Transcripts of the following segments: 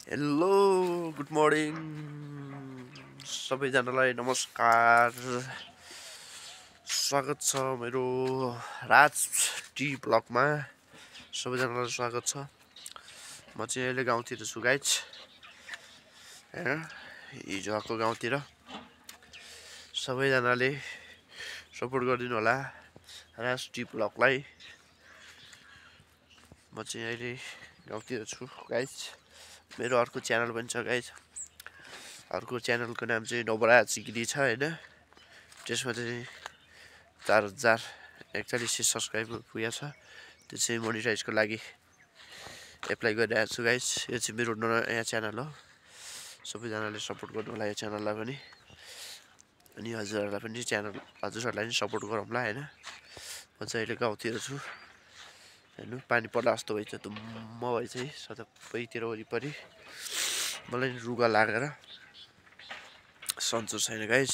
Hello good morning सबैजनालाई नमस्कार। स्वागत छ मेरो राज टी ब्लगमा। सबैजनालाई स्वागत छ। म चाहिँ अहिले गाउँतिर छु गाइज हैन। हिजो आएको गाउँतिर सबैजनाले सपोर्ट गरिदिनु होला राज टी ब्लगलाई। म चाहिँ अहिले गाउँतिर छु गाइज। मेरो अर्को च्यानल पनि छ गाइज। अर्को च्यानलको नाम चाहिँ नवराज सिक्री छ हैन। त्यसमा चाहिँ 4041 सब्सक्राइबर पुगेको छ। त्यो चाहिँ मोनिटाइजको लागि एप्लाई गरिरहेको छु गाइज। यो चाहिँ मेरो नयाँ च्यानल हो। सबैजनाले सपोर्ट गर्नु होला यो च्यानललाई पनि। अनि हजुरहरूलाई पनि हजुरहरूलाई पनि सपोर्ट गरौँला हैन। म चाहिँ अहिले गाउँतिर छु हेर्नु पानी पर्ला जस्तो भइछ धुम्म भइछ है सबैतिर वरिपरि। मलाई रुगा लागेर सन्चो छैन गाइज।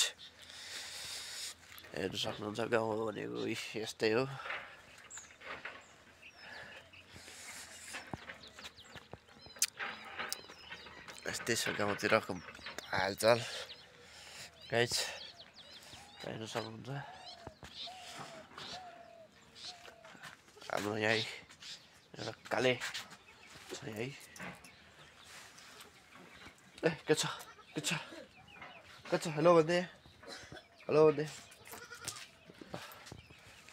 हेर्नु सक्नुहुन्छ गाउँ भनेको यस्तै हो। यस्तै छ गाउँतिरको हालचाल गाइज। हेर्नु सक्नुहुन्छ हाम्रो यहाँ एउटा काले छ है। ए के छ हेलो भन्दै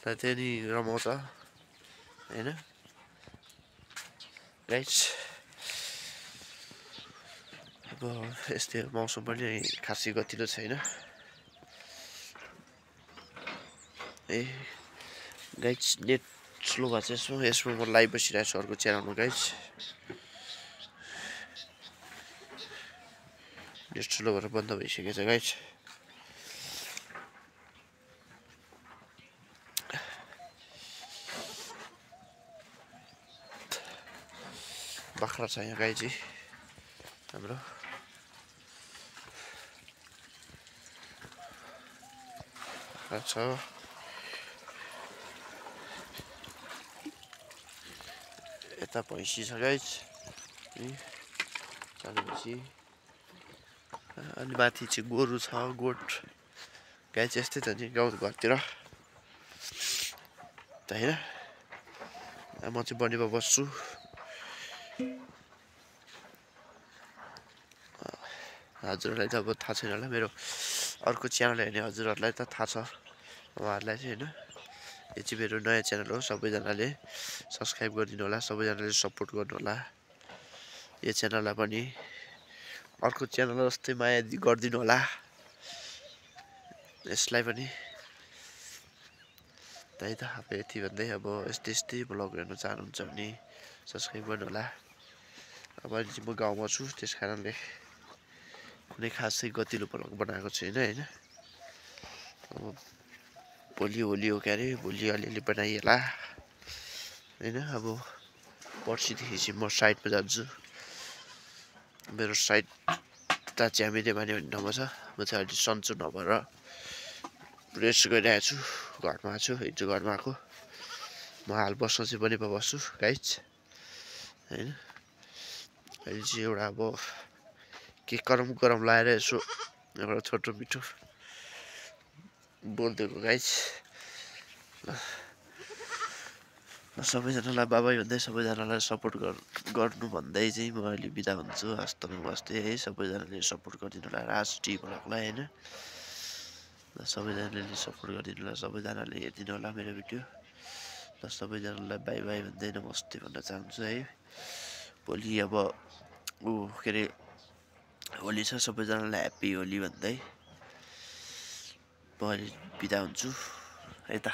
त्यहाँ नि रमाउँछ हैन गाइज। अब यस्तै मौसम पनि खासै गतिलो छैन ए गाइज। नेट स्लो भएको छ यसमा म लाइभ बसिरहेको छु अर्को च्यानलमा गाइज। नेट स्लो भएर बन्द भइसकेको छ गाइज। बाख्रा छ यहाँ गाइज हाम्रो। बाख्रा छ यता भैँसी छ गाइज सानो भैँसी। अनि माथि चाहिँ गोरु छ गोठ गाइज। यस्तै त नि गाउँ घरतिर त हैन। म चाहिँ बनीमा बस्छु। हजुरहरूलाई त अब थाहा छैन होला मेरो अर्को च्यानल हेर्ने हजुरहरूलाई त थाहा छ उहाँहरूलाई चाहिँ हैन। यो चाहिँ मेरो नयाँ च्यानल हो। सबैजनाले सब्सक्राइब गरिदिनु होला। सबैजनाले सपोर्ट गर्नु होला यो च्यानललाई पनि। अर्को च्यानल जस्तै माया गरिदिनु होला यसलाई पनि। त्यही त अब यति भन्दै अब यस्तै ब्लग हेर्नु चाहनुहुन्छ भने सब्सक्राइब गर्नु होला। अब अहिले चाहिँ म गाउँमा छु त्यस कारणले कुनै खासै गतिलो ब्लग बनाएको छैन हैन। अब भोलि होली हो क्यारे भोलि अलिअलि बनाइएला हैन। अब पर्सिदेखि चाहिँ म साइडमा जान्छु। मेरो साइड त च्यामिरे माने भन्ने ठाउँमा छ। म चाहिँ अहिले सन्चो नभएर रेस्ट गरिरहेको छु। घरमा छु हिजो घरमा आएको। म हाल बस्न चाहिँ बनीमा बस्छु गाइज हैन। अहिले चाहिँ एउटा अब के गरम लाएर यसो एउटा छोटो मिठो बोलिदिएको गाइज। सबैजनालाई बाबाई भन्दै सबैजनालाई सपोर्ट गर्नु भन्दै चाहिँ म अहिले बिदा हुन्छु। हस्त नमस्ते है। सबैजनाले सपोर्ट गरिदिनु होला राज टी ब्लगलाई हैन। सबैजनाले सपोर्ट गरिदिनु होला। सबैजनाले हेरिदिनु होला मेरो भिडियो। र सबैजनालाई बाई बाई भन्दै नमस्ते भन्न चाहन्छु है। भोलि अब के अरे होली छ। सबैजनालाई ह्याप्पी होली भन्दै म अहिले बिदा हुन्छु है त।